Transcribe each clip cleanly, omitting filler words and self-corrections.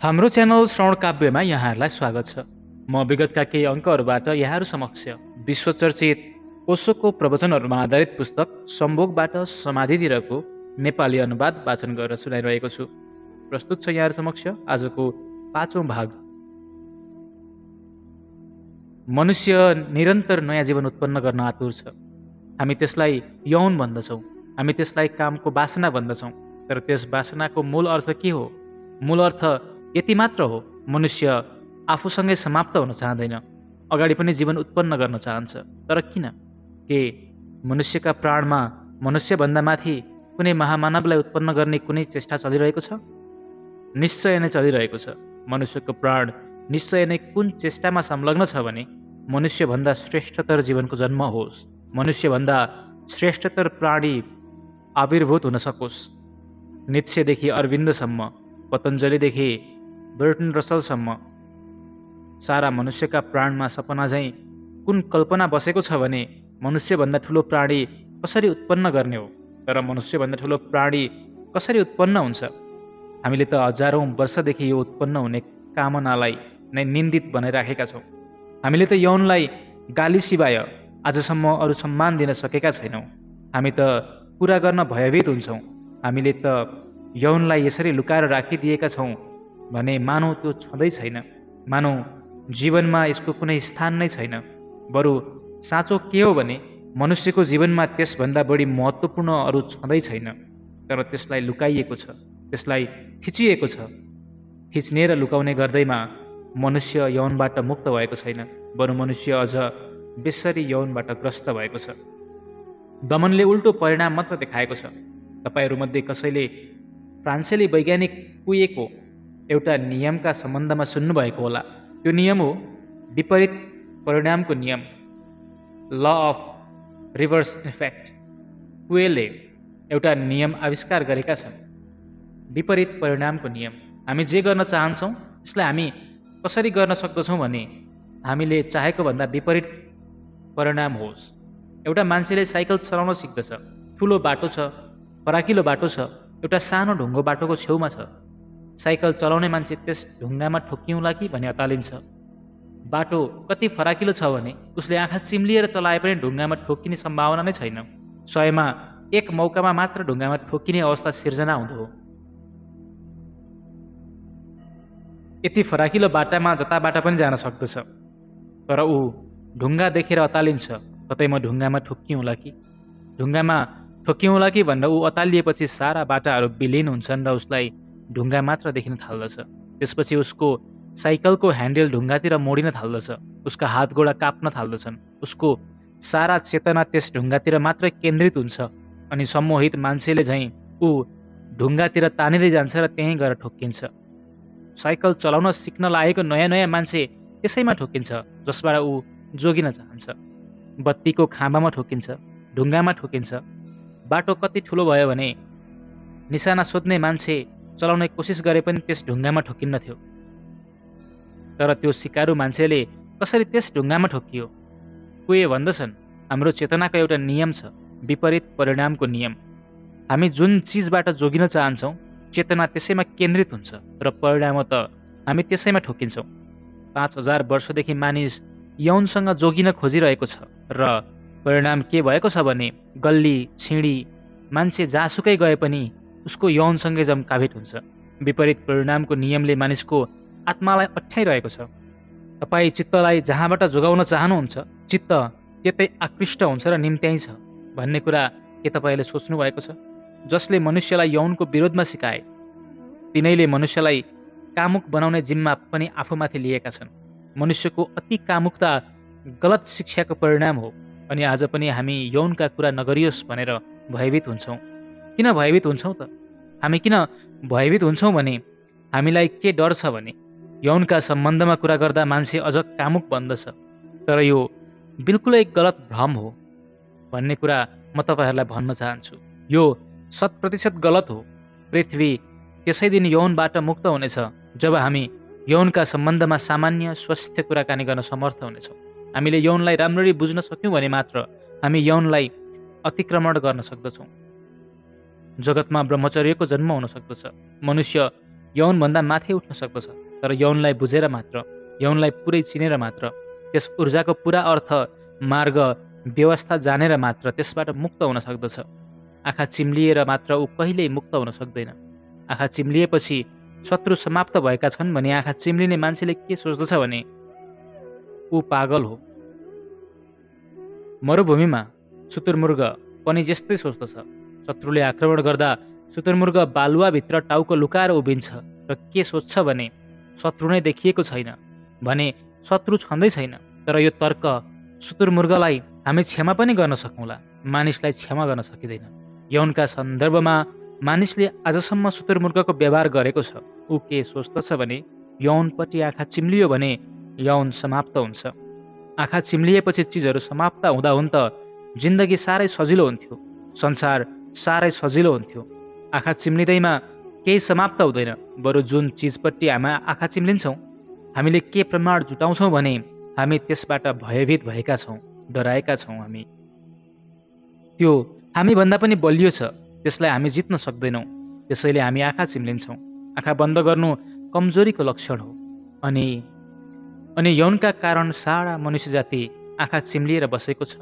हाम्रो च्यानल श्रवण काव्यमा यहाँहरूलाई स्वागत छ। म विगतका केही अङ्कहरूबाट यहाँहरू समक्ष विश्वचर्चित ओशोको प्रवचनहरूमा आधारित पुस्तक सम्भोगबाट समाधितिरको नेपाली अनुवाद वाचन गरेर सुनाइरहेको छु। प्रस्तुत छ यहाँहरू समक्ष आजको 5औं भाग। मनुष्य निरन्तर नयाँ जीवन उत्पन्न गर्न आतुर छ। हामी त्यसलाई यौन भन्दछौँ, हामी त्यसलाई कामको वासना भन्दछौँ। तर त्यस वासनाको मूल अर्थ के हो? मूल अर्थ यति मात्र हो, मनुष्य आफूसँगै समाप्त हुन चाहँदैन, अगाडि पनि जीवन उत्पन्न गर्न चाहन्छ। तर किन? के मनुष्यका प्राणमा मनुष्यभन्दा माथि कुनै महामानवलाई उत्पन्न गर्ने कुनै चेष्टा चलिरहेको छ? निश्चय नै चलिरहेको छ। मनुष्यको प्राण निश्चय नै कुन चेष्टामा संलग्न छ भने मनुष्यभन्दा श्रेष्ठतर जीवनको जन्म होस्, मनुष्यभन्दा श्रेष्ठतर प्राणी आविर्भूत हुन सकोस्। नित्सेदेखि अरविन्दसम्म, पतञ्जलिदेखि बर्टन रसलसम्म सारा मनुष्यका प्राणमा सपना झैँ कुन कल्पना बसेको छ भने मनुष्यभन्दा ठुलो प्राणी कसरी उत्पन्न गर्ने हो। तर मनुष्यभन्दा ठुलो प्राणी कसरी उत्पन्न हुन्छ? हामीले त हजारौँ वर्षदेखि यो उत्पन्न हुने कामनालाई नै निन्दित बनाइराखेका छौँ। हामीले त यौनलाई गाली सिवाय आजसम्म अरू सम्मान दिन सकेका छैनौँ। हामी त पुरा गर्न भयभीत हुन्छौँ। हामीले त यौनलाई यसरी लुकाएर राखिदिएका छौँ भने मानौ त्यो छँदै छैन, मानौ जीवनमा यसको कुनै स्थान नै छैन। बरु साँचो के हो भने मनुष्यको जीवनमा त्यसभन्दा बढी महत्त्वपूर्ण अरू छँदै छैन। तर त्यसलाई लुकाइएको छ, त्यसलाई थिचिएको छ। थिच्ने र लुकाउने गर्दैमा मनुष्य यौनबाट मुक्त भएको छैन, बरु मनुष्य अझ बेसरी यौनबाट ग्रस्त भएको छ। दमनले उल्टो परिणाम मात्र देखाएको छ। तपाईँहरूमध्ये कसैले फ्रान्सेली वैज्ञानिक कुएको एउटा नियमका सम्बन्धमा सुन्नुभएको होला। त्यो नियम हो विपरीत परिणामको नियम, ल अफ रिभर्स इफेक्ट। कुएले एउटा नियम आविष्कार गरेका छन्, विपरीत परिणामको नियम। हामी जे गर्न चाहन्छौँ त्यसलाई हामी कसरी गर्न सक्दछौँ भने हामीले चाहेको भन्दा विपरीत परिणाम होस्। एउटा मान्छेले साइकल चलाउन सिक्दछ, ठुलो बाटो छ, फराकिलो बाटो छ, एउटा सानो ढुङ्गो बाटोको छेउमा छ। साइकल चलाउने मान्छे त्यस ढुङ्गामा ठोक्किउँला कि भने अतालिन्छ। बाटो कति फराकिलो छ भने उसले आँखा चिम्लिएर चलाए पनि ढुङ्गामा ठोक्किने सम्भावना नै छैन। 100मा 1 मौकामा मात्र ढुङ्गामा ठोक्किने अवस्था सिर्जना हुँदो हो। यति फराकिलो बाटामा जताबाट पनि जान सक्दछ, तर ऊ ढुङ्गा देखेर अतालिन्छ, कतै म ढुङ्गामा ठोक्किउँला कि, ढुङ्गामा ठोक्किउँला कि भनेर ऊ अतालिएपछि सारा बाटाहरू विलीन हुन्छन् र उसलाई ढुङ्गा मात्र देखिन थाल्दछ। त्यसपछि उसको साइकलको ह्यान्डल ढुङ्गातिर मोडिन थाल्दछ, उसका हात गोडा काप्न थाल्दछन्, उसको सारा चेतना त्यस ढुङ्गातिर मात्र केन्द्रित हुन्छ। अनि सम्मोहित मान्छेले झैँ ऊ ढुङ्गातिर तानिँदै जान्छ र त्यहीँ गएर ठोक्किन्छ। साइकल चलाउन सिक्न लागेको नयाँ नयाँ मान्छे त्यसैमा ठोक्किन्छ जसबाट ऊ जोगिन चाहन्छ। बत्तीको खाँबामा ठोक्किन्छ, ढुङ्गामा ठोक्किन्छ। बाटो कति ठुलो भयो भने निशाना सोध्ने मान्छे चलाउने कोसिस गरे पनि त्यस ढुङ्गामा ठोक्किन्न थियो। तर त्यो सिकारु मान्छेले कसरी त्यस ढुङ्गामा ठोक्कियो? कुए भन्दछन्, हाम्रो चेतनाको एउटा नियम छ, विपरीत परिणामको नियम। हामी जुन चिजबाट जोगिन चाहन्छौँ चेतना त्यसैमा केन्द्रित हुन्छ र परिणाम त हामी त्यसैमा ठोक्किन्छौँ। 5000 वर्षदेखि मानिस यौनसँग जोगिन खोजिरहेको छ र परिणाम के भएको छ भने गल्ली छिँडी मान्छे जहाँसुकै गए पनि उसको यौनसँगै जम्काभित हुन्छ। विपरीत परिणामको नियमले मानिसको आत्मालाई अठ्याइरहेको छ। तपाईँ चित्तलाई जहाँबाट जोगाउन चाहनुहुन्छ चित्त त्यतै आकृष्ट हुन्छ र निम्त्याइ छ भन्ने कुरा के तपाईँले सोच्नु भएको छ? जसले मनुष्यलाई यौनको विरोधमा सिकाए तिनैले मनुष्यलाई कामुक बनाउने जिम्मा पनि आफूमाथि लिएका छन्। मनुष्यको अति कामुकता गलत शिक्षाको परिणाम हो। अनि आज पनि हामी यौनका कुरा नगरियोस् भनेर भयभीत हुन्छौँ। किन भयभीत हुन्छौँ त? हामी किन भयभीत हुन्छौँ भने हामीलाई के डर छ भने यौनका सम्बन्धमा कुरा गर्दा मान्छे अझ कामुक बन्दछ। तर यो बिल्कुलै गलत भ्रम हो भन्ने कुरा म तपाईँहरूलाई भन्न चाहन्छु। यो 100% गलत हो। पृथ्वी त्यसै दिन यौनबाट मुक्त हुनेछ जब हामी यौनका सम्बन्धमा सामान्य स्वस्थ कुराकानी गर्न समर्थ हुनेछौँ। हामीले यौनलाई राम्ररी बुझ्न सक्यौँ भने मात्र हामी यौनलाई अतिक्रमण गर्न सक्दछौँ। जगतमा ब्रह्मचर्यको जन्म हुन सक्दछ। मनुष्य यौनभन्दा माथि उठ्न सक्दछ, तर यौनलाई बुझेर मात्र, यौनलाई पुरै चिनेर मात्र, त्यस ऊर्जाको पुरा अर्थ, मार्ग, व्यवस्था जानेर मात्र त्यसबाट मुक्त हुन सक्दछ। आँखा चिम्लिएर मात्र ऊ कहिल्यै मुक्त हुन सक्दैन। आँखा चिम्लिएपछि शत्रु समाप्त भएका छन् भने आँखा चिम्लिने मान्छेले के सोच्दछ भने ऊ पागल हो। मरुभूमिमा शुतुरमुर्ग पनि यस्तै सोच्दछ। शत्रुले आक्रमण गर्दा शुतुरमुर्ग बालुवाभित्र टाउको लुकाएर उभिन्छ र के सोच्छ भने शत्रु नै देखिएको छैन भने शत्रु छँदै छैन। तर यो तर्क शुतुरमुर्गलाई हामी क्षमा पनि गर्न सकौँला, मानिसलाई क्षमा गर्न सकिँदैन। यौनका सन्दर्भमा मानिसले आजसम्म शुतुरमुर्गको व्यवहार गरेको छ। ऊ के सोच्दछ भने यौनपट्टि आँखा चिम्लियो भने यौन समाप्त हुन्छ। आँखा चिम्लिएपछि चिजहरू समाप्त हुँदा हुन त जिन्दगी साह्रै सजिलो हुन्थ्यो, संसार साह्रै सजिलो हुन्थ्यो। आँखा चिम्लिँदैमा केही समाप्त हुँदैन, बरु जुन चिजपट्टि हामी आँखा चिम्लिन्छौँ हामीले के प्रमाण जुटाउँछौँ भने हामी त्यसबाट भयभीत भएका छौँ, डराएका छौँ। हामी त्यो हामीभन्दा पनि बलियो छ, त्यसलाई हामी जित्न सक्दैनौँ, त्यसैले हामी आँखा चिम्लिन्छौँ। आँखा बन्द गर्नु कमजोरीको लक्षण हो। अनि यौनका कारण सारा मनुष्य जाति आँखा चिम्लिएर बसेको छ।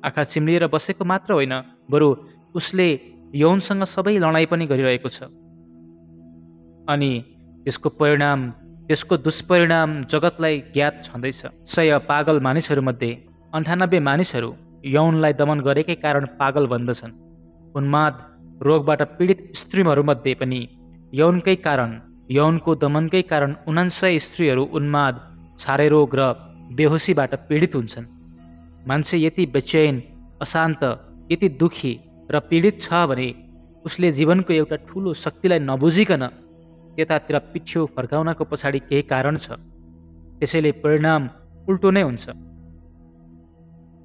आँखा चिम्लिएर बसेको मात्र होइन, बरु उसले यौनसँग सबै लडाइँ पनि गरिरहेको छ। अनि त्यसको दुष्परिणाम जगतलाई ज्ञात छँदैछ। 100 पागल मानिसहरूमध्ये 98 मानिसहरू यौनलाई दमन गरेकै कारण पागल बन्दछन्। उन्माद रोगबाट पीडित स्त्रीहरूमध्ये पनि यौनको दमनकै कारण 99 स्त्रीहरू उन्माद, छारे रोग र बेहोसीबाट पीडित हुन्छन्। मान्छे यति बेचैन, अशान्त, यति दुखी र पीडित छ भने उसले जीवनको एउटा ठुलो शक्तिलाई नबुझिकन त्यतातिर पिठ्यौ फर्काउनको पछाडि केही कारण छ। त्यसैले परिणाम उल्टो नै हुन्छ।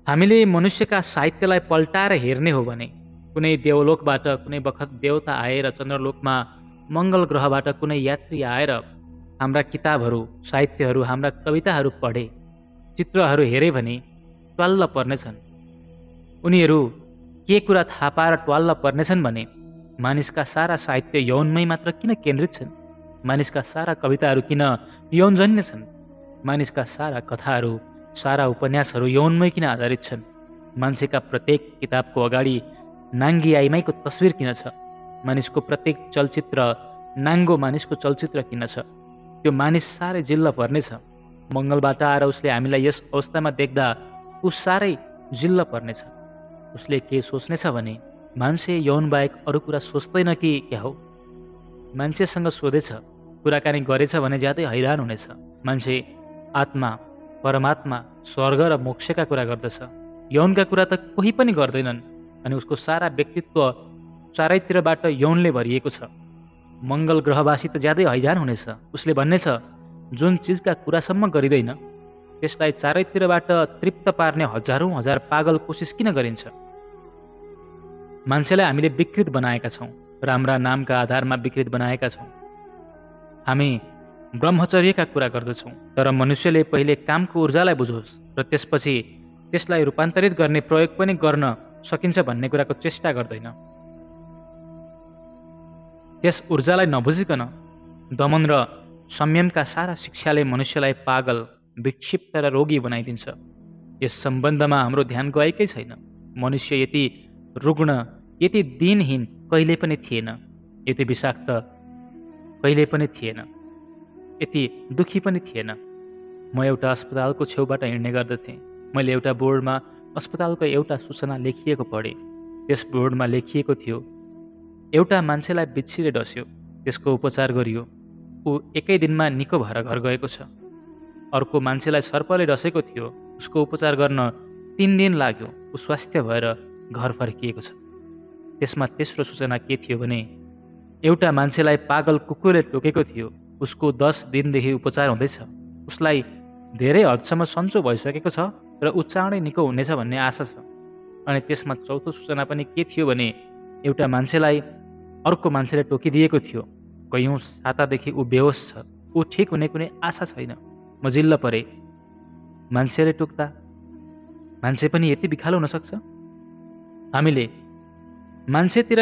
हामीले मनुष्यका साहित्यलाई पल्टाएर हेर्ने हो भने कुनै देवलोकबाट कुनै बखत देवता आएर चन्द्रलोकमा मङ्गल ग्रहबाट कुनै यात्री आएर हाम्रा किताबहरू, साहित्यहरू, हाम्रा कविताहरू पढे, चित्रहरू हेरे भने ट्वाल्ल पर्नेछन्। उनीहरू के कुरा थाहा पाएर ट्वाल्ल पर्नेछन् भने मानिसका सारा साहित्य यौनमै मात्र किन केन्द्रित छन्, मानिसका सारा कविताहरू किन यौनजन्य छन्, मानिसका सारा कथाहरू, सारा उपन्यासहरू यौनमै किन आधारित छन्, मान्छेका प्रत्येक किताबको अगाडि नाङ्गी आइमाईको तस्बिर किन छ, मानिसको प्रत्येक चलचित्र नाङ्गो मानिसको चलचित्र किन छ। त्यो मानिस साह्रै जिल्ल पर्नेछ। मङ्गलबाट आएर उसले हामीलाई यस अवस्थामा देख्दा ऊ साह्रै जिल्ल पर्नेछ। उसले के सोच्नेछ भने मान्छे यौन बाहेक अरू कुरा सोच्दैन कि क्या हो। मान्छेसँग सोधेछ, कुराकानी गरेछ भने ज्यादै हैरान हुनेछ। मान्छे आत्मा, परमात्मा, स्वर्ग र मोक्षका कुरा गर्दछ, यौनका कुरा त कोही पनि गर्दैनन्। अनि उसको सारा व्यक्तित्व चारैतिरबाट यौनले भरिएको छ। मङ्गल ग्रहवासी त ज्यादै हैरान हुनेछ। उसले भन्नेछ, जुन चिजका कुरासम्म गरिँदैन त्यसलाई चारैतिरबाट तृप्त पार्ने हजारौँ हजार पागल कोसिस किन गरिन्छ। मान्छेलाई हामीले विकृत बनाएका छौँ, राम्रा नामका आधारमा विकृत बनाएका छौँ। हामी ब्रह्मचर्यका कुरा गर्दछौँ, तर मनुष्यले पहिले कामको ऊर्जालाई बुझोस् र त्यसपछि त्यसलाई रूपान्तरित गर्ने प्रयोग पनि गर्न सकिन्छ भन्ने कुराको चेष्टा गर्दैन। त्यस ऊर्जालाई नबुझिकन दमन र संयमका सारा शिक्षाले मनुष्यलाई पागल, विक्षिप्त र रोगी बनाइदिन्छ। यस सम्बन्धमा हाम्रो ध्यान गएकै छैन। मनुष्य यति रुग्ण, यति दिनहीन कहिले पनि थिएन, यति विषाक्त कहिले पनि थिएन, यति दुखी पनि थिएन। म एउटा अस्पतालको छेउबाट हिँड्ने गर्दथेँ। मैले एउटा बोर्डमा अस्पतालको एउटा सूचना लेखिएको पढेँ। त्यस बोर्डमा लेखिएको थियो, एउटा मान्छेलाई बिच्छीले डस्यो, त्यसको उपचार गरियो, ऊ एकै दिनमा निको भएर घर गएको छ। अर्को मान्छेलाई सर्पले डसेको थियो, उसको उपचार गर्न 3 दिन लाग्यो, ऊ स्वास्थ्य भएर घर फर्किएको छ। त्यसमा तेस्रो सूचना के थियो भने एउटा मान्छेलाई पागल कुकुरले टोकेको थियो, उसको 10 दिनदेखि उपचार हुँदैछ, उसलाई धेरै हदसम्म सन्चो भइसकेको छ र ऊ चाँडै निको हुनेछ भन्ने आशा छ। अनि त्यसमा चौथो सूचना पनि के थियो भने एउटा मान्छेलाई अर्को मान्छेले टोकिदिएको थियो, कयौँ सातादेखि ऊ बेहोस छ, ऊ ठिक हुने कुनै आशा छैन। म जिल्ल परे। मान्छेले टोक्दा मान्छे पनि यति बिखालो हुन सक्छ? हामीले मान्छेतिर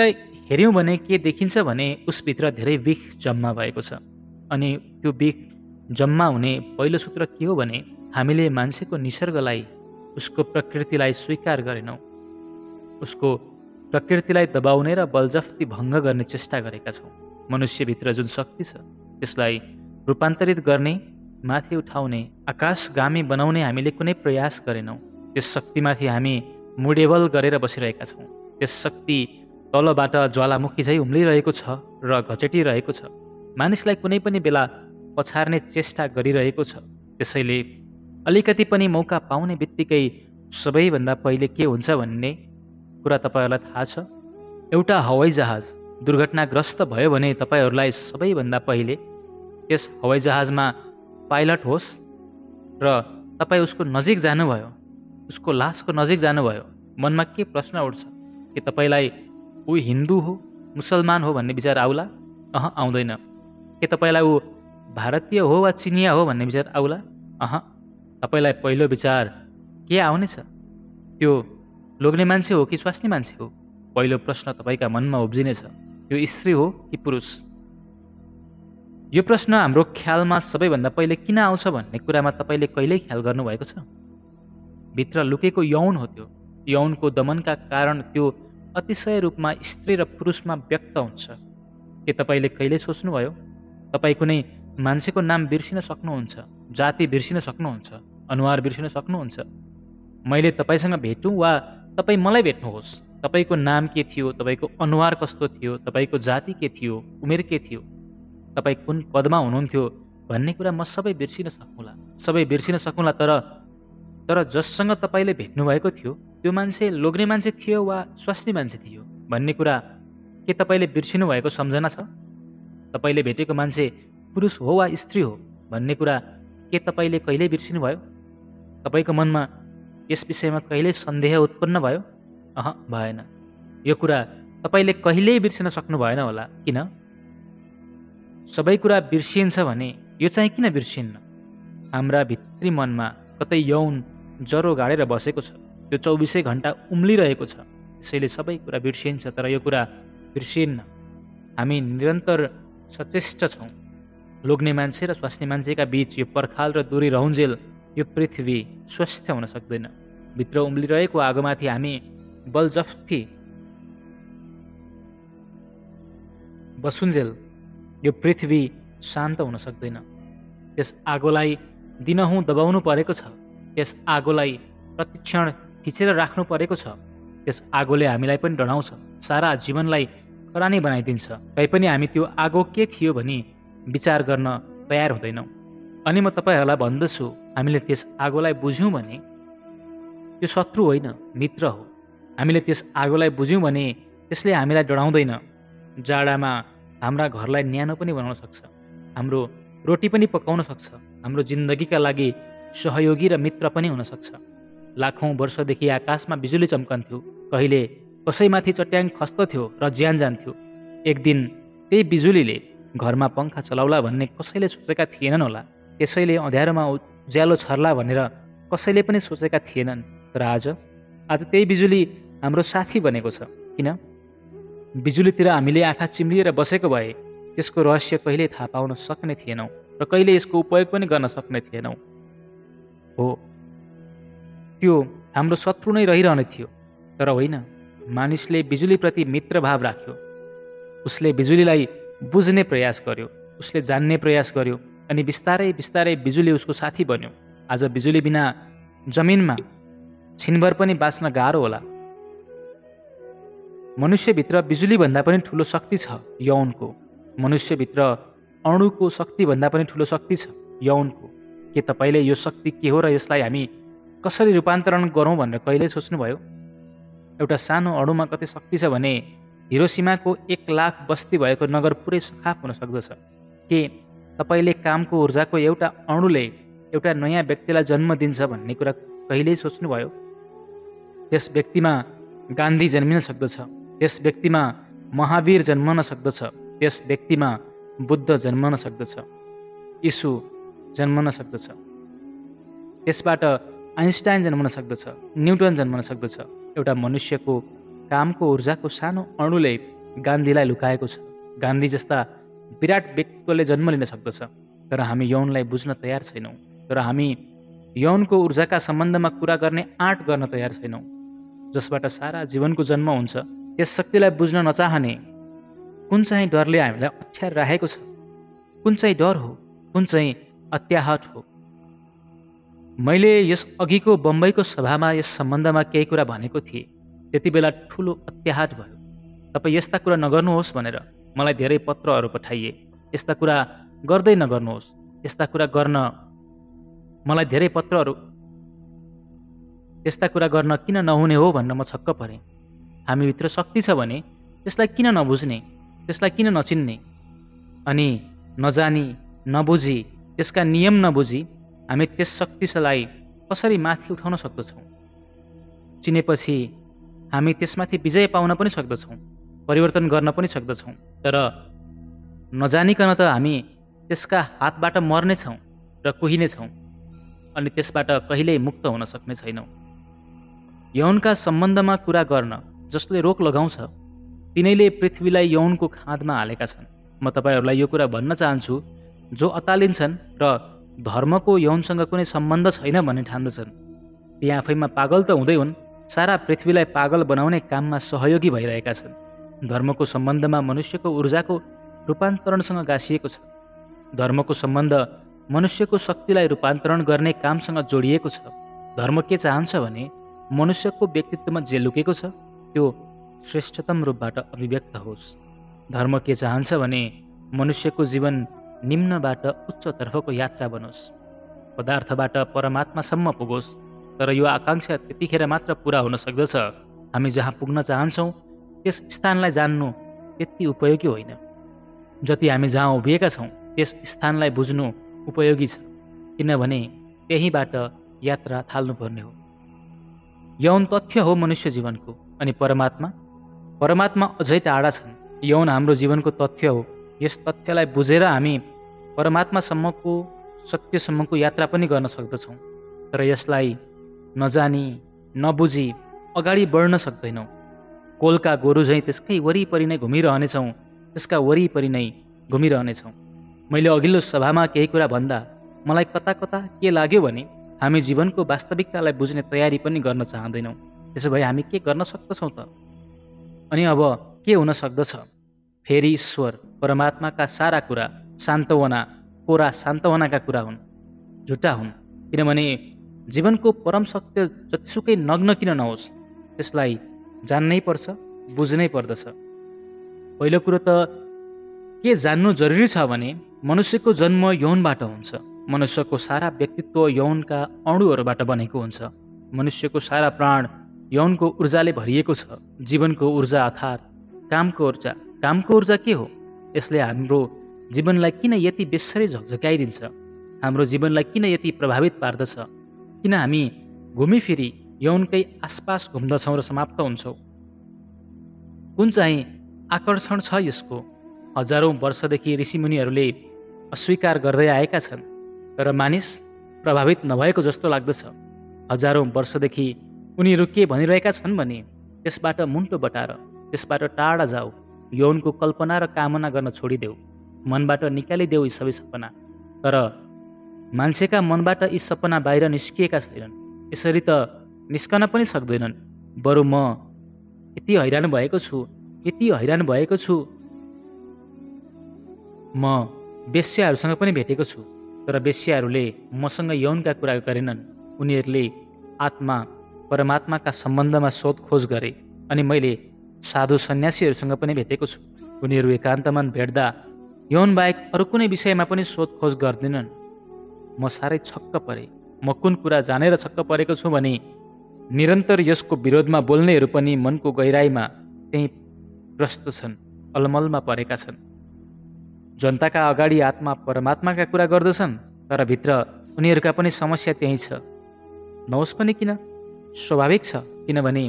हेऱ्यौँ भने के देखिन्छ भने उसभित्र धेरै बिख जम्मा भएको छ। अनि त्यो बिख जम्मा हुने पहिलो सूत्र के हो भने हामीले मान्छेको निसर्गलाई, उसको प्रकृतिलाई स्वीकार गरेनौँ। उसको प्रकृतिलाई दबाउने र बलजफ्ती भङ्ग गर्ने चेष्टा गरेका छौँ। मनुष्यभित्र जुन शक्ति छ त्यसलाई रूपान्तरित गर्ने, माथि उठाउने, आकाशगामी बनाउने हामीले कुनै प्रयास गरेनौँ। त्यस शक्तिमाथि हामी मुडेबल गरेर बसिरहेका छौँ। त्यस शक्ति तलबाट ज्वालामुखी झैँ उम्लिरहेको छ र घचेटिरहेको छ। मानिसलाई कुनै पनि बेला पछार्ने चेष्टा गरिरहेको छ। त्यसैले अलिकति पनि मौका पाउने बित्तिकै सबैभन्दा पहिले के हुन्छ भन्ने कुरा तपाईँहरूलाई थाहा छ। एउटा हवाईजहाज दुर्घटनाग्रस्त भयो भने तपाईँहरूलाई सबैभन्दा पहिले त्यस हवाईजहाजमा पाइलट होस् र तपाईँ उसको नजिक जानुभयो, उसको लासको नजिक जानुभयो, मनमा के प्रश्न उठ्छ? कि तपाईँलाई ऊ हिन्दू हो, मुसलमान हो भन्ने विचार आउला? आउँदैन। के तपाईँलाई ऊ भारतीय हो वा चिनिया हो भन्ने विचार आउला? तपाईँलाई पहिलो विचार के आउनेछ? त्यो लोग्ने मान्छे हो कि स्वास्नी मान्छे हो? पहिलो प्रश्न तपाईँका मनमा उब्जिनेछ। त्यो स्त्री हो कि पुरुष? यो प्रश्न हाम्रो ख्यालमा सबैभन्दा पहिले किन आउँछ भन्ने कुरामा तपाईँले कहिल्यै ख्याल गर्नुभएको छ? भित्र लुकेको यौन हो। त्यो यौनको दमनका कारण त्यो अतिशय रूपमा स्त्री र पुरुषमा व्यक्त हुन्छ। के तपाईँले कहिल्यै सोच्नुभयो? तपाईँ कुनै मान्छेको नाम बिर्सिन सक्नुहुन्छ, जाति बिर्सिन सक्नुहुन्छ, अनुहार बिर्सिन सक्नुहुन्छ। मैले तपाईँसँग भेटौँ वा तपाईँ मलाई भेट्नुहोस्, तपाईँको नाम के थियो, तपाईँको अनुहार कस्तो थियो, तपाईँको जाति के थियो, उमेर के थियो, तपाईँ कुन पदमा हुनुहुन्थ्यो भन्ने कुरा म सबै बिर्सिन सकौँला, सबै बिर्सिन सकौँला। तर जससँग तपाईँले भेट्नुभएको थियो त्यो मान्छे लोग्ने मान्छे थियो वा स्वास्नी मान्छे थियो भन्ने कुरा के तपाईँले बिर्सिनु भएको सम्झना छ? तपाईँले भेटेको मान्छे पुरुष हो वा स्त्री हो भन्ने कुरा के तपाईँले कहिल्यै बिर्सिनु भयो? तपाईँको मनमा यस विषयमा कहिल्यै सन्देह उत्पन्न भयो? भएन। यो कुरा तपाईँले कहिल्यै बिर्सिन सक्नु भएन होला। किन? सबै कुरा बिर्सिन्छ भने यो चाहिँ किन बिर्सिन्न? हाम्रा भित्री मनमा कतै यौन जरो गाडेर बसेको छ। त्यो 24 घण्टा उम्लिरहेको छ। त्यसैले सबै कुरा बिर्सिन्छ, तर यो कुरा बिर्सिन्न। हामी निरन्तर सचेष्ट छौँ। लोग्ने मान्छे र स्वास्नी मान्छेका बीच यो पर्खाल र दूरी रहन्जेल यो पृथ्वी स्वस्थ हुन सक्दैन। भित्र उम्लिरहेको आगोमाथि हामी बलजफ्ती बसुन्जेल यो पृथ्वी शान्त हुन सक्दैन। त्यस आगोलाई दिनहुँ दबाउनु परेको छ। त्यस आगोलाई प्रतिक्षण थिचेर राख्नु परेको छ। त्यस आगोले हामीलाई पनि डढाउँछ, सारा जीवनलाई खरानी बनाइदिन्छ। तैपनि हामी त्यो आगो के थियो भनी विचार गर्न तयार हुँदैनौँ। अनि म तपाईँहरूलाई भन्दछु, हामीले त्यस आगोलाई बुझ्यौँ भने त्यो शत्रु होइन, मित्र हो। हामीले त्यस आगोलाई बुझ्यौँ भने त्यसले हामीलाई डढाउँदैन। जाडामा हाम्रा घरलाई न्यानो पनि बनाउन सक्छ, हाम्रो रोटी पनि पकाउन सक्छ, हाम्रो जिन्दगीका लागि सहयोगी र मित्र पनि हुन सक्छ। लाखौँ वर्षदेखि आकाशमा बिजुली चम्कन्थ्यो, कहिले कसैमाथि चट्याङ खस्दथ्यो र ज्यान जान्थ्यो। एक दिन त्यही बिजुलीले घरमा पङ्खा चलाउला भन्ने कसैले सोचेका थिएनन् होला। त्यसैले अँध्यारोमा उज्यालो छर्ला भनेर कसैले पनि सोचेका थिएनन्। तर आज त्यही बिजुली हाम्रो साथी बनेको छ। किन? बिजुलीतिर हामीले आँखा चिम्लिएर बसेको भए त्यसको रहस्य कहिल्यै थाहा पाउन सक्ने थिएनौँ र कहिले यसको उपयोग पनि गर्न सक्ने थिएनौँ। हो, त्यो हाम्रो शत्रु नै रहिरहने थियो। तर होइन, मानिसले बिजुलीप्रति मित्रभाव राख्यो। उसले बिजुलीलाई बुझ्ने प्रयास गर्यो, उसले जान्ने प्रयास गर्यो, अनि बिस्तारै बिस्तारै बिजुली उसको साथी बन्यो। आज बिजुली बिना जमिनमा छिनभर पनि बाँच्न गाह्रो होला। मनुष्यभित्र बिजुलीभन्दा पनि ठुलो शक्ति छ यौनको। मनुष्यभित्र अणुको शक्तिभन्दा पनि ठुलो शक्ति छ यौनको। के तपाईँले यो शक्ति के हो र यसलाई हामी कसरी रूपान्तरण गरौँ भनेर कहिल्यै सोच्नुभयो? एउटा सानो अणुमा कति शक्ति छ भने हिरोसिमाको 1 लाख बस्ती भएको नगर पुरै सखाप हुन सक्दछ। के तपाईँले कामको ऊर्जाको एउटा अणुले एउटा नयाँ व्यक्तिलाई जन्म दिन्छ भन्ने कुरा कहिल्यै सोच्नुभयो? त्यस व्यक्तिमा गान्धी जन्मिन सक्दछ, त्यस व्यक्तिमा महावीर जन्मन सक्दछ, त्यस व्यक्तिमा बुद्ध जन्मन सक्दछ, यीशु जन्मन सक्दछ, त्यसबाट आइन्स्टाइन जन्मन सक्दछ, न्युटन जन्मन सक्दछ। एउटा मनुष्यको कामको ऊर्जाको सानो अणुले गान्धीलाई लुकाएको छ। गान्धी जस्ता विराट व्यक्तित्वले जन्म लिन सक्दछ, तर हामी यौनलाई बुझ्न तयार छैनौँ। तर हामी यौनको ऊर्जाका सम्बन्धमा कुरा गर्ने आँट गर्न तयार छैनौँ, जसबाट सारा जीवनको जन्म हुन्छ। त्यस शक्तिलाई बुझ्न नचाहने कुन चाहिँ डरले हामीलाई अप्ठ्यार राखेको छ? कुन चाहिँ डर हो? कुन चाहिँ अत्याहट हो? मैले यस अघिको बम्बईको सभामा यस सम्बन्धमा केही कुरा भनेको थिएँ। त्यति बेला ठुलो अत्याहट भयो। तपाईँ यस्ता कुरा नगर्नुहोस् भनेर मलाई धेरै पत्रहरू पठाइए। यस्ता कुरा गर्दै नगर्नुहोस्, यस्ता कुरा गर्न मलाई धेरै पत्रहरू, यस्ता कुरा गर्न किन नहुने हो भनेर म छक्क परेँ। हामीभित्र शक्ति छ भने त्यसलाई किन नबुझ्ने, त्यसलाई किन नचिन्ने? अनि नजानी, नबुझी, त्यसका नियम नबुझी हामी त्यस शक्तिलाई कसरी माथि उठाउन सक्दछौँ? चिनेपछि हामी त्यसमाथि विजय पाउन पनि सक्दछौँ, परिवर्तन गर्न पनि सक्दछौँ। तर नजानिकन त हामी त्यसका हातबाट मर्नेछौँ र कुहिनेछौँ, अनि त्यसबाट कहिल्यै मुक्त हुन सक्ने छैनौँ। यौनका सम्बन्धमा कुरा गर्न जसले रोक लगाउँछ तिनैले पृथ्वीलाई यौनको खाँदमा हालेका छन्। म तपाईँहरूलाई यो कुरा भन्न चाहन्छु, जो अतालिन्छन् र धर्मको यौनसँग कुनै सम्बन्ध छैन भन्ने ठान्दछन्, ती आफैमा पागल त हुँदै हुन्, सारा पृथ्वीलाई पागल बनाउने काममा सहयोगी भइरहेका छन्। धर्मको सम्बन्धमा मनुष्यको ऊर्जाको रूपान्तरणसँग गाँसिएको छ। धर्मको सम्बन्ध मनुष्यको शक्तिलाई रूपान्तरण गर्ने कामसँग जोडिएको छ। धर्म के चाहन्छ भने मनुष्यको व्यक्तित्वमा जे लुकेको छ त्यो श्रेष्ठतम रूपबाट अभिव्यक्त होस्। धर्म के चाहन्छ भने मनुष्यको जीवन निम्नबाट उच्चतर्फको यात्रा बनोस्, पदार्थबाट परमात्मासम्म पुगोस्। तर यो आकाङ्क्षा त्यतिखेर मात्र पुरा हुन सक्दछ हामी जहाँ पुग्न चाहन्छौँ त्यस स्थानलाई जान्नु त्यति उपयोगी होइन, जति हामी जहाँ उभिएका छौँ त्यस स्थानलाई बुझ्नु उपयोगी छ, किनभने त्यहीँबाट यात्रा थाल्नुपर्ने हो। यौन तथ्य हो मनुष्य जीवनको, अनि परमात्मा अझै टाढा छन्। यौन हाम्रो जीवनको तथ्य हो। यस तथ्यलाई बुझेर हामी परमात्मासम्मको सत्यसम्मको यात्रा पनि गर्न सक्दछौँ। तर यसलाई नजानी, नबुझी अगाडि बढ्न सक्दैनौँ। कोलका गोरु झैँ त्यसकै वरिपरि नै घुमिरहनेछौँ, त्यसका वरिपरि नै घुमिरहनेछौँ। मैले अघिल्लो सभामा केही कुरा भन्दा मलाई कता कता के लाग्यो भने हामी जीवनको वास्तविकतालाई बुझ्ने तयारी पनि गर्न चाहँदैनौँ। त्यसो भए हामी के गर्न सक्दछौँ त? अनि अब के हुन सक्दछ? फेरि ईश्वर परमात्माका सारा कुरा सान्तवना, कोरा सान्तवनाका कुरा हुन्, झुटा हुन्। किनभने जीवनको परम सत्य जतिसुकै नग्न किन नहोस् त्यसलाई जान्नै पर्छ, बुझ्नै पर्दछ। पहिलो कुरो त के जान्नु जरुरी छ भने मनुष्यको जन्म यौनबाट हुन्छ। मनुष्यको सारा व्यक्तित्व यौनका अणुहरूबाट बनेको हुन्छ। मनुष्यको सारा प्राण यौनको ऊर्जाले भरिएको छ। जीवनको ऊर्जा अर्थात् कामको ऊर्जा। कामको ऊर्जा के हो? यसले हाम्रो जीवनलाई किन यति बेसरी झकझकाइदिन्छ? हाम्रो जीवनलाई किन यति प्रभावित पार्दछ? किन हामी घुमिफिरी यौनकै आसपास घुम्दछौँ र समाप्त हुन्छौँ? कुन चाहिँ आकर्षण छ यसको? हजारौँ वर्षदेखि ऋषिमुनिहरूले अस्वीकार गर्दै आएका छन्, तर मानिस प्रभावित नभएको जस्तो लाग्दछ। हजारौँ वर्षदेखि उनीहरू के भनिरहेका छन् भने त्यसबाट मुन्टो बटार, त्यसबाट टाढा जाऊ, यौनको कल्पना र कामना गर्न छोडिदेऊ, मनबाट निकालिदेऊ यी सबै सपना। तर मान्छेका मनबाट यी सपना बाहिर निस्किएका छैनन्। यसरी त निस्कन पनि सक्दैनन्। बरु म यति हैरान भएको छु, म वेश्याहरूसँग पनि भेटेको छु, तर वेश्याहरूले मसँग यौनका कुरा गरेनन्। उनीहरूले आत्मा परमात्माका सम्बन्धमा सोधखोज गरे। अनि मैले साधु सन्यासीहरूसँग पनि भेटेको छु। उनीहरू एकान्तमा भेट्दा यौन बाहेक अरू कुनै विषयमा पनि सोधखोज गर्दैनन्। म साह्रै छक्क परेँ। म कुन कुरा जानेर छक्क परेको छु भने निरन्तर यसको विरोधमा बोल्नेहरू पनि मनको गहिराईमा त्यही प्रस्त छन्, अलमलमा परेका छन्। जनताका अगाडि आत्मा परमात्माका कुरा गर्दछन्, तर भित्र उनीहरूका पनि समस्या त्यही छ। नहोस् पनि किन? स्वाभाविक छ, किनभने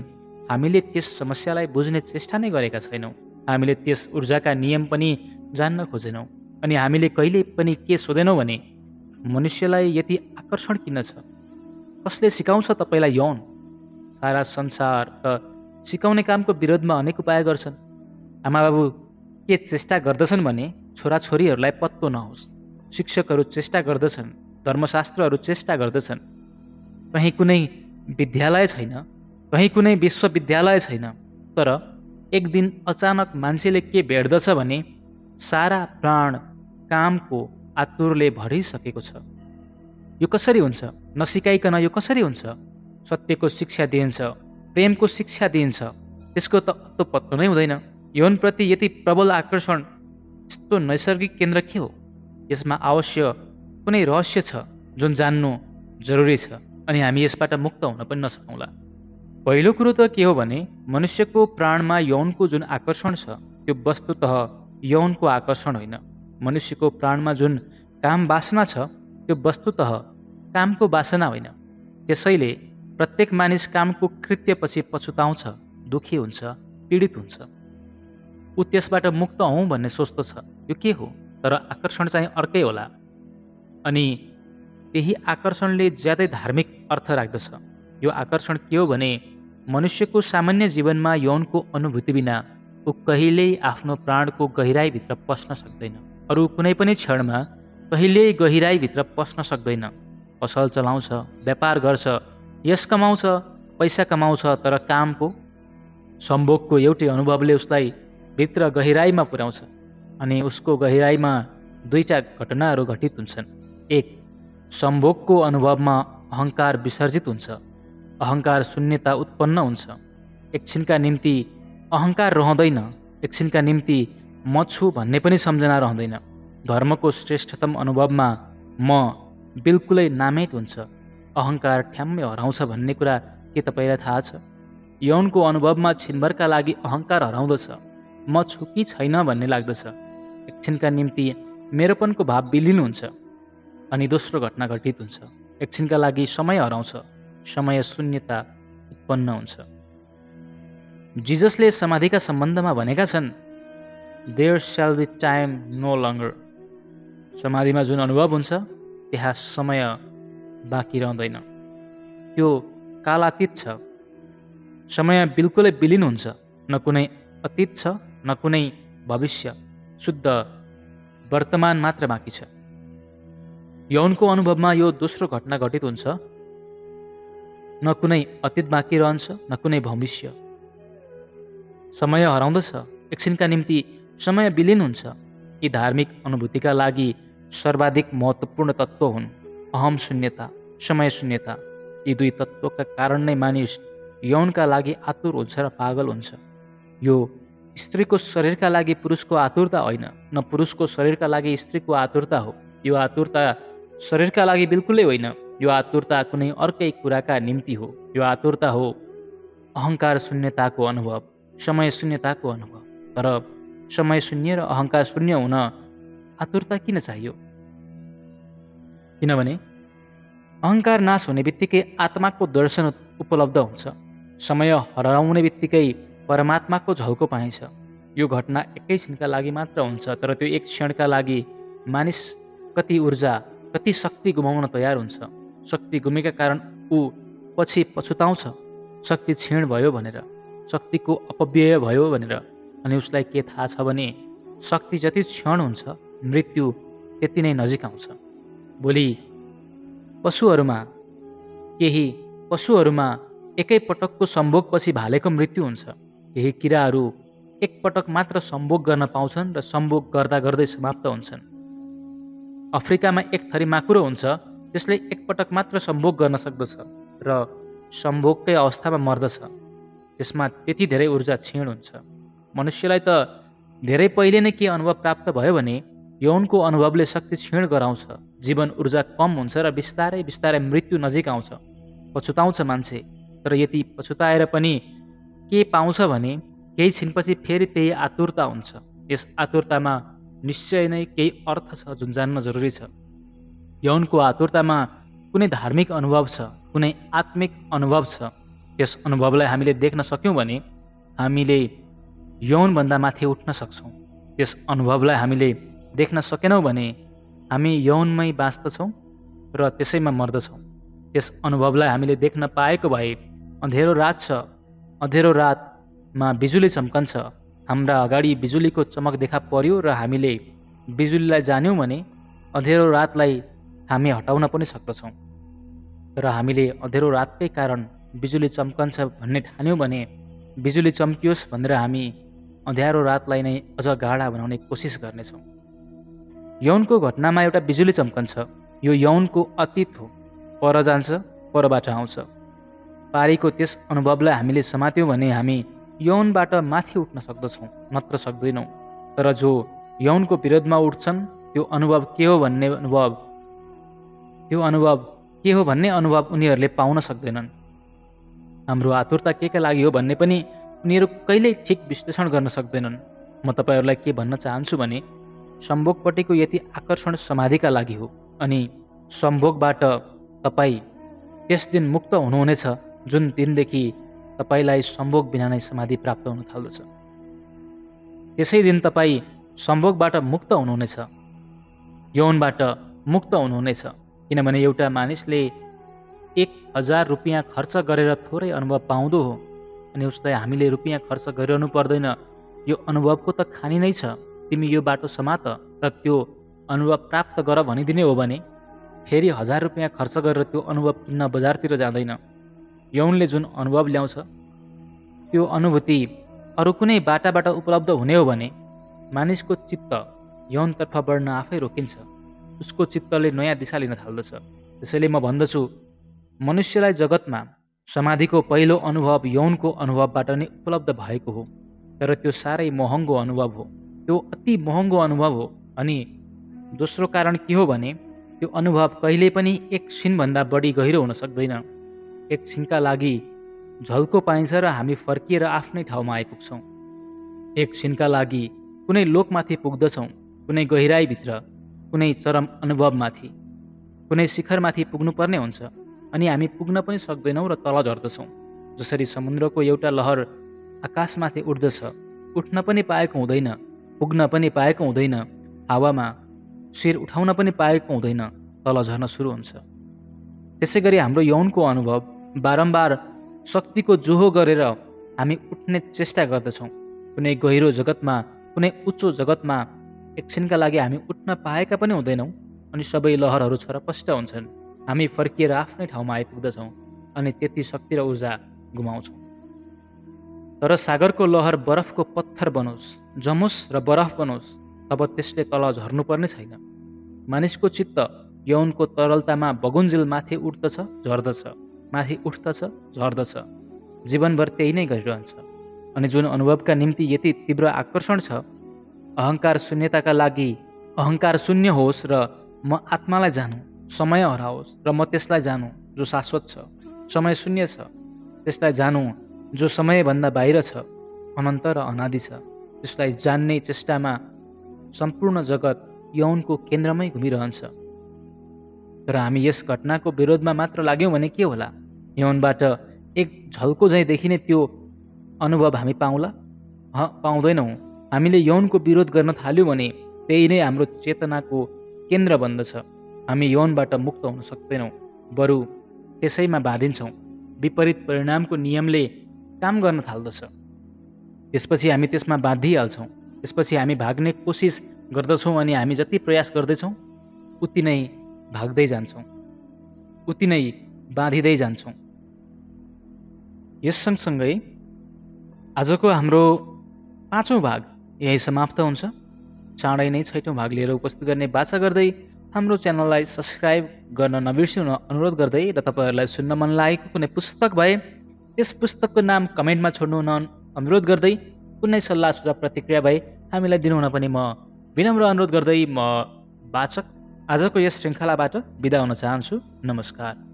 हामीले त्यस समस्यालाई बुझ्ने चेष्टा नै गरेका छैनौँ। हामीले त्यस ऊर्जाका नियम पनि जान्न खोजेनौँ। अनि हामीले कहिले पनि के सोधेनौँ भने मनुष्यलाई यति आकर्षण किन छ? कसले सिकाउँछ तपाईँलाई यौन? सारा संसार त सिकाउने कामको विरोधमा अनेक उपाय गर्छन्। आमाबाबु के चेष्टा गर्दछन् भने छोराछोरीहरूलाई पत्तो नहोस्। शिक्षकहरू चेष्टा गर्दछन्, धर्मशास्त्रहरू चेष्टा गर्दछन्। कहीँ कुनै विद्यालय छैन, कहीँ कुनै विश्वविद्यालय छैन, तर एक दिन अचानक मान्छेले के भेट्दछ भने सारा प्राण कामको आतुरले भरिसकेको छ। यो कसरी हुन्छ? नसिकाइकन यो कसरी हुन्छ? सत्यको शिक्षा दिइन्छ, प्रेमको शिक्षा दिइन्छ, त्यसको त पत्तो नै हुँदैन। यौनप्रति यति प्रबल आकर्षण, यस्तो नैसर्गिक केन्द्र के हो? यसमा अवश्य कुनै रहस्य छ जुन जान्नु जरुरी छ, अनि हामी यसबाट मुक्त हुन पनि नसकौँला। पहिलो कुरो त के हो भने मनुष्यको प्राणमा यौनको जुन आकर्षण छ त्यो वस्तुतः यौनको आकर्षण होइन। मनुष्यको प्राणमा जुन काम वासना छ त्यो वस्तुतः कामको वासना होइन। त्यसैले प्रत्येक मानिस कामको कृत्यपछि पछुताउँछ, दुखी हुन्छ, पीडित हुन्छ। ऊ त्यसबाट मुक्त हौँ भन्ने सोच्दछ। यो के हो? तर आकर्षण चाहिँ अर्कै होला। अनि त्यही आकर्षणले ज्यादै धार्मिक अर्थ राख्दछ। यो आकर्षण के हो भने मनुष्यको सामान्य जीवनमा यौनको अनुभूति बिना ऊ कहिल्यै आफ्नो प्राणको गहिराईभित्र पस्न सक्दैन। अरू कुनै पनि क्षणमा कहिल्यै गहिराईभित्र पस्न सक्दैन। पसल चलाउँछ, व्यापार गर्छ, यश कमाउँछ, पैसा कमाउँछ, तर कामको सम्भोगको एउटै अनुभवले उसलाई भित्र गहिराईमा पुर्याउँछ। अनि उसको गहिराईमा दुईटा घटनाहरू घटित हुन्छन्। एक, सम्भोगको अनुभवमा अहङ्कार विसर्जित हुन्छ, अहङ्कार शून्यता उत्पन्न हुन्छ। एकछिनका निम्ति अहङ्कार रहँदैन, एकछिनका निम्ति म छु भन्ने पनि सम्झना रहँदैन। धर्मको श्रेष्ठतम अनुभवमा म बिल्कुलै नामेट हुन्छ, अहङ्कार ठ्याम्मै हराउँछ भन्ने कुरा के तपाईँलाई थाहा छ? यौनको अनुभवमा छिनभरका लागि अहङ्कार हराउँदछ, म छु कि छैन भन्ने लाग्दछ। एकछिनका निम्ति मेरोपनको भाव विलीन हुन्छ। अनि दोस्रो घटना घटित हुन्छ। एकछिनका लागि समय हराउँछ, समय शून्यता उत्पन्न हुन्छ। जिजसले समाधिका सम्बन्धमा भनेका छन्, देयर स्याल बी टाइम नो लङ्गर। समाधिमा जुन अनुभव हुन्छ त्यहाँ समय बाँकी रहँदैन, त्यो कालातीत छ। समय बिल्कुलै विलीन हुन्छ, न कुनै अतीत छ न कुनै भविष्य, शुद्ध वर्तमान मात्र बाँकी छ। यौनको अनुभवमा यो दोस्रो घटना घटित हुन्छ, न कुनै अतीत बाँकी रहन्छ न कुनै भविष्य। समय हराउँदछ, एकछिनका निम्ति समय विलीन हुन्छ। यी धार्मिक अनुभूतिका लागि सर्वाधिक महत्त्वपूर्ण तत्त्व हुन् अहम शून्यता, समय शून्यता। यी दुई तत्त्वका कारण नै मानिस यौनका लागि आतुर हुन्छ र पागल हुन्छ। यो स्त्रीको शरीरका लागि पुरुषको आतुरता होइन, न पुरुषको शरीरका लागि स्त्रीको आतुरता हो। यो आतुरता शरीरका लागि बिल्कुलै होइन। यो आतुरता कुनै अर्कै कुराका निम्ति हो। यो आतुरता हो अहङ्कार शून्यताको अनुभव, समय शून्यताको अनुभव। तर समय शून्य र अहङ्कार शून्य हुन आतुरता किन चाहियो? किनभने अहङ्कार नाश हुने बित्तिकै आत्माको दर्शन उपलब्ध हुन्छ। समय हराउने बित्तिकै परमात्माको झल्को पाइन्छ। यो घटना एकैछिनका लागि मात्र हुन्छ, तर त्यो एक क्षणका लागि मानिस कति ऊर्जा, कति शक्ति गुमाउन तयार हुन्छ। शक्ति गुमेका कारण ऊ पछि पछुताउँछ, शक्ति क्षीण भयो भनेर, शक्तिको अपव्यय भयो भनेर। अनि उसलाई के थाहा छ भने शक्ति जति क्षण हुन्छ, मृत्यु त्यति नै नजिक आउँछ। भोलि केही पशुहरूमा एकै पटकको सम्भोगपछि भालेको मृत्यु हुन्छ। केही किराहरू एकपटक मात्र सम्भोग गर्न पाउँछन् र सम्भोग गर्दा गर्दै समाप्त हुन्छन्। अफ्रिकामा एक थरी माकुरो हुन्छ, त्यसले एकपटक मात्र सम्भोग गर्न सक्दछ र सम्भोगकै अवस्थामा मर्दछ। त्यसमा त्यति धेरै ऊर्जा क्षीण हुन्छ। मनुष्यलाई त धेरै पहिले नै के अनुभव प्राप्त भयो भने यौनको अनुभवले शक्ति क्षीण गराउँछ, जीवन ऊर्जा कम हुन्छ र बिस्तारै बिस्तारै मृत्यु नजिक आउँछ। पछुताउँछ मान्छे, तर यति पछुताएर पनि के पाउँछ भने केही छिनपछि फेरि त्यही आतुरता हुन्छ। यस आतुरतामा निश्चय नै केही अर्थ छ जुन जान्न जरुरी छ। यौनको आतुरतामा कुनै धार्मिक अनुभव छ, कुनै आत्मिक अनुभव छ। त्यस अनुभवलाई हामीले देख्न सक्यौँ भने हामीले यौनभन्दा माथि उठ्न सक्छौँ। त्यस अनुभवलाई हामीले देख्न सकेनौँ भने हामी यौनमै बाँच्दछौँ र त्यसैमा मर्दछौँ। त्यस अनुभवलाई हामीले देख्न पाएको भए अँधेरो रात छ, अँधेरो रातमा बिजुली चम्कन्छ, हाम्रा अगाडि बिजुलीको चमक देखा पर्यो र हामीले बिजुलीलाई जान्यौँ भने अँधेरो रातलाई हामी हटाउन पनि सक्दछौँ। तर हामीले अँधेरो रातकै कारण बिजुली चम्कन्छ भन्ने ठान्यौँ भने बिजुली चम्कियोस् भनेर हामी अँध्यारो रातलाई नै अझ गाढा बनाउने कोसिस गर्नेछौँ। यौनको घटनामा एउटा बिजुली चम्कन्छ, यो यौनको अतीत हो, पर जान्छ, परबाट आउँछ। पारीको त्यस अनुभवलाई हामीले समात्यौँ भने हामी यौनबाट माथि उठ्न सक्दछौँ, नत्र सक्दैनौँ। तर जो यौनको विरोधमा उठ्छन् त्यो अनुभव के हो भन्ने अनुभव उनीहरूले पाउन सक्दैनन्। हाम्रो आतुरता केका लागि हो भन्ने पनि उनीहरू कहिल्यै ठिक विश्लेषण गर्न सक्दैनन्। म तपाईँहरूलाई के भन्न चाहन्छु भने सम्भोगपट्टिको यति आकर्षण समाधिका लागि हो, अनि सम्भोगबाट तपाईँ त्यस दिन मुक्त हुनुहुनेछ जुन दिनदेखि तपाईँलाई सम्भोग बिना नै समाधि प्राप्त हुन थाल्दछ। त्यसै दिन तपाईँ सम्भोगबाट मुक्त हुनुहुनेछ, यौनबाट मुक्त हुनुहुनेछ। किनभने एउटा मानिसले 1000 रुपियाँ खर्च गरेर थोरै अनुभव पाउँदो हो, अनि उसलाई हामीले रुपियाँ खर्च गरिरहनु पर्दैन, यो अनुभवको त खानी नै छ, तिमी यो बाटो समात र त्यो अनुभव प्राप्त गर भनिदिने हो भने फेरि 1000 रुपियाँ खर्च गरेर त्यो अनुभव किन्न बजारतिर जाँदैन। यौनले जुन अनुभव ल्याउँछ त्यो अनुभूति अरू कुनै बाटाबाट उपलब्ध हुने हो भने मानिसको चित्त यौनतर्फ बढ्न आफै रोकिन्छ, उसको चित्तले नयाँ दिशा लिन थाल्दछ। त्यसैले म भन्दछु, मनुष्यलाई जगतमा समाधिको पहिलो अनुभव यौनको अनुभवबाट नै उपलब्ध भएको हो। तर त्यो साह्रै महँगो अनुभव हो, त्यो अति महँगो अनुभव हो। अनि दोस्रो कारण के हो भने त्यो अनुभव कहिल्यै पनि एक छिनभन्दा बढी गहिरो हुन सक्दैन। एक छिनका लागि झल्को पाइन्छ र हामी फर्किएर आफ्नै ठाउँमा आइपुग्छौँ। एक छिनका लागि कुनै लोकमाथि पुग्दछौँ, कुनै गहिराईभित्र, कुनै चरम अनुभवमाथि, कुनै शिखरमाथि पुग्नुपर्ने हुन्छ, अनि हामी पुग्न पनि सक्दैनौँ र तल झर्दछौँ। जसरी समुद्रको एउटा लहर आकाशमाथि उड्दछ, उठ्न पनि पाएको हुँदैन, पुग्न पनि पाएको हुँदैन, हावामा शिर उठाउन पनि पाएको हुँदैन, तल झर्न सुरु हुन्छ। त्यसै गरी हाम्रो यौनको अनुभव बारम्बार शक्तिको जोहो गरेर हामी उठ्ने चेष्टा गर्दछौँ। कुनै गहिरो जगतमा, कुनै उच्चो जगतमा एकछिनका लागि हामी उठ्न पाएका पनि हुँदैनौँ, अनि सबै लहरहरू छरपष्ट हुन्छन्। हामी फर्किएर आफ्नै ठाउँमा आइपुग्दछौँ अनि त्यति शक्ति र ऊर्जा गुमाउँछौँ। तर सागरको लहर बरफको पत्थर बनोस्, जमोस् र बरफ बनोस्, तब त्यसले तल झर्नुपर्ने छैन। मानिसको चित्त यौनको तरलतामा बगुन्जेल माथि उठ्दछ, झर्दछ, माथि उठ्दछ, झर्दछ, जीवनभर त्यही नै गरिरहन्छ। अनि जुन अनुभवका निम्ति यति तीव्र आकर्षण छ, अहङ्कार शून्यताका लागि अहङ्कार शून्य होस् र म आत्मालाई जानु, समय हराओस् र म त्यसलाई जानु जो शाश्वत छ, समय शून्य छ, त्यसलाई जानु जो समयभन्दा बाहिर छ, अनन्त र अनादि छ। त्यसलाई जान्ने चेष्टामा सम्पूर्ण जगत यौनको केन्द्रमै घुमिरहन्छ। तर हामी यस घटनाको विरोधमा मात्र लाग्यौँ भने के होला? यौनबाट एक झल्को झैँ देखिने त्यो अनुभव हामी पाउँला? पाउँदैनौँ। हामीले यौनको विरोध गर्न थाल्यौँ भने त्यही नै हाम्रो चेतनाको केन्द्र बन्दछ। हामी यौनबाट मुक्त हुन सक्दैनौँ, बरु त्यसैमा बाँधिन्छौँ। विपरीत परिणामको नियमले काम गर्न थाल्दछ। त्यसपछि हामी त्यसमा बाँधिहाल्छौँ। त्यसपछि हामी भाग्ने कोसिस गर्दछौँ, अनि हामी जति प्रयास गर्दैछौँ उति नै भाग्दै जान्छौँ, उति नै बाँधिँदै जान्छौँ। यस सँगसँगै आजको हाम्रो 5औं भाग यही समाप्त हुन्छ। चाँडै नै 6औं भाग लिएर उपस्थित गर्ने बाचा गर्दै हाम्रो च्यानललाई सब्सक्राइब गर्न नबिर्सिनु अनुरोध गर्दै, र तपाईँहरूलाई सुन्न मन लागेको कुनै पुस्तक भए त्यस पुस्तकको नाम कमेन्टमा छोड्नु अनुरोध गर्दै, कुनै सल्लाह सुझाव प्रतिक्रिया भए हामीलाई दिनुहुन पनि म विनम्र अनुरोध गर्दै म वाचक आजको यस श्रृङ्खलाबाट बिदा हुन चाहन्छु। नमस्कार।